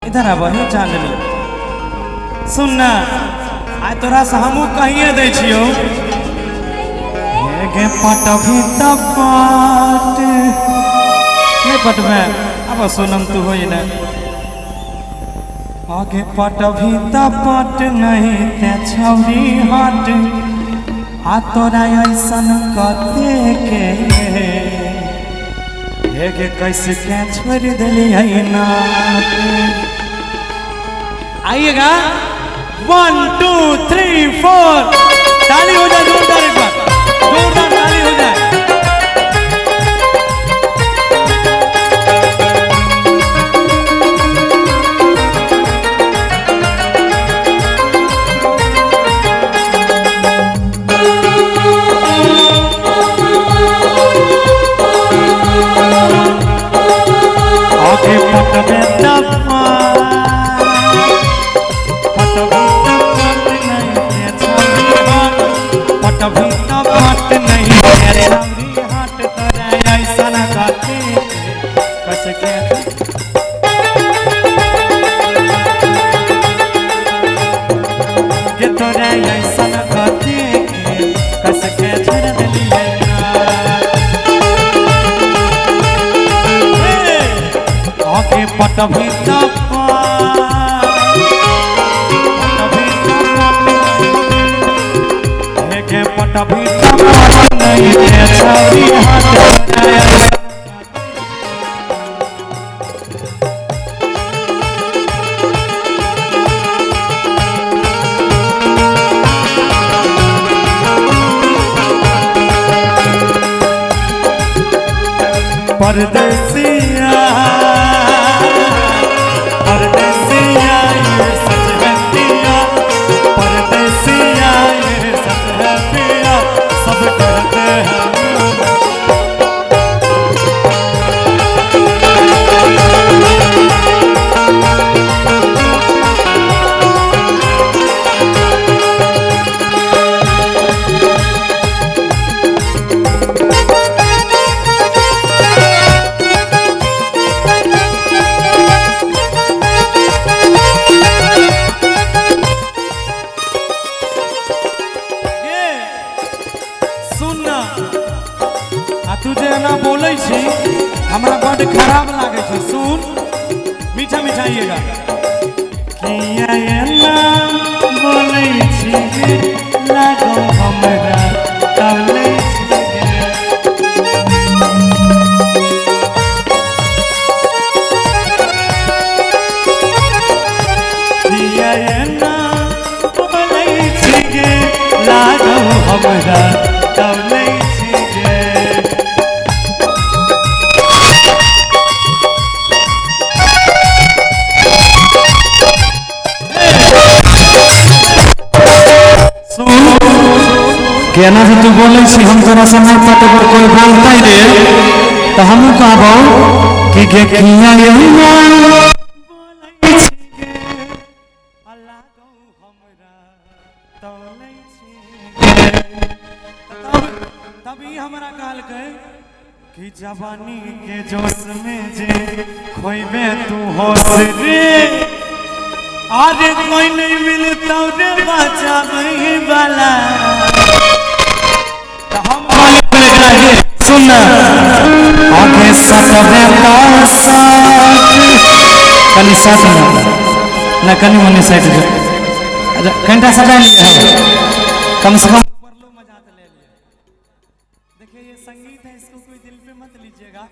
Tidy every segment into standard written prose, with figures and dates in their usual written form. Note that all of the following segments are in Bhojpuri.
इधर आ बही चांदनी सुनना आ तोरा से हमू कहिए दे छियो गे पट भी तपट नहीं पटवे अब सोनम तू हो ना आगे पट भी तपट नहीं ते छौरी हट आ तोरा ऐसन कते के गे कैसे क्या छोड़ दिली है ना आइएगा 1 2 3 4 ताली हो जाए जोरदार एक बार जोरदार ताली हो जाए आगे पट में तपा पट भी तपट नहीं तेरे छौरी हट तोरा ऐसन कते कस के के तोरा ऐसन कते कस के छोड़ देली आगे पट भी तपा पट भी तपट नहीं ते छौरी हट परदेसिया परदेसिया ये सच है पिया परदेसिया ये सच है पिया सब कहते हैं तुझे ना बोले हमरा बड़ खराब लागे छे सुन मीठा मिठाइएगा किया ना बोले लागो हमरा तले किया ना बोले लागो हमरा तले केना से तू बोले हम तोरा समय पट पर कोई बोलता ही रे तो हम कहबो कि के किया ये बोले छी अल्लाह को हमरा तौले छी तभी हमरा कहल के कि जवानी के जोश में जे खोइबे तू होश रे अरे कोई नहीं मिलता रे बचावे वाला सुन आगे सटवे कनी साथ ना कनी मनी साइड जो अच्छा घंटा सटा लिया कम से कम मजा ले लिया देखिए ये संगीत है इसको कोई दिल पे मत लीजिएगा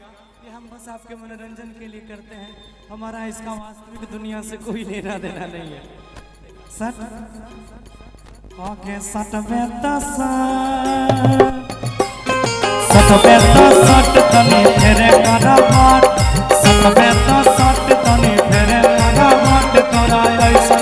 ये हम बस आपके मनोरंजन के लिए करते हैं हमारा इसका वास्तविक दुनिया से कोई लेना देना नहीं है सट आगे सटवे सट तनी फेरे कराबाट सटवे तो सट तनी फेरे कराबाट तोरा ऐसा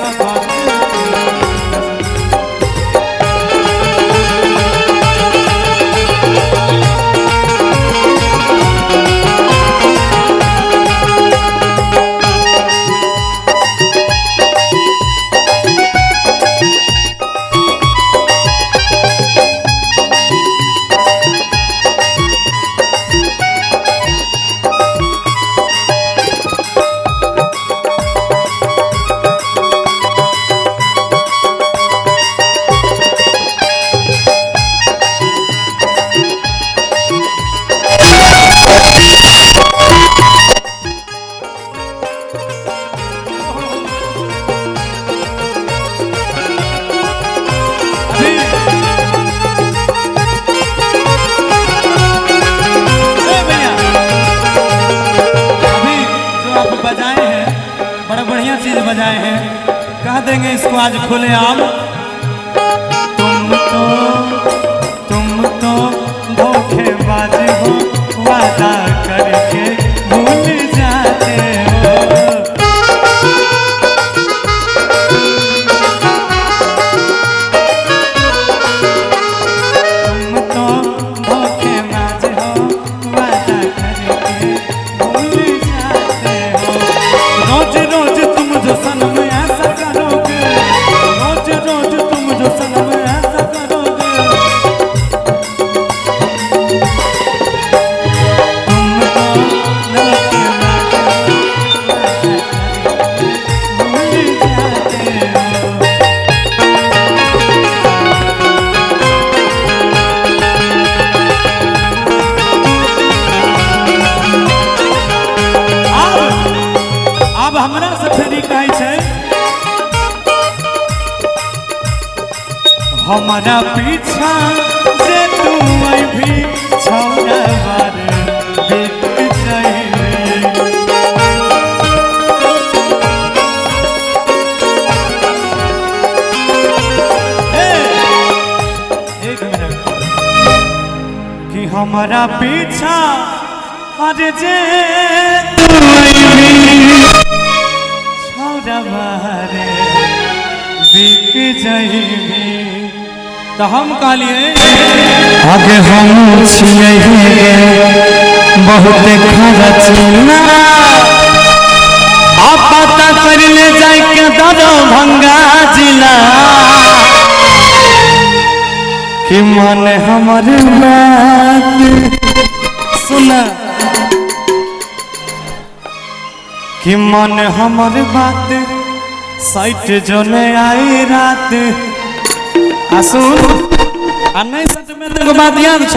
बजाए हैं, कह देंगे इसको आज खुले आम। तुम तो धोखेबाज हो, वादा करके भूल जाते हो। तुम तो धोखेबाज हो, वादा करके भूल जाते हो। रोज रोज तुम जो सनम ऐसा करोगे, रोज रोज तुम जो सनम ऐसा करोगे, तुम तो धोखेबाज हो, भूल जाते हो। अब हमरा से फेरी कहै छै, हमारा पीछा जे तू भी छौरा बार बीत जाइए। एक मिनट कि हमारा पीछा अरे जे तू भी छौरा बार बिक जाइए। तो हम कहलिए आगे हम छिए बहुत खर्चना, आप पता कर ले जाए के दरभंगा जिला कि मन हमर बात सुना, कि मन हमर बात साइट जो ने आई रात। सुन आ नहीं सच में बात याद छ,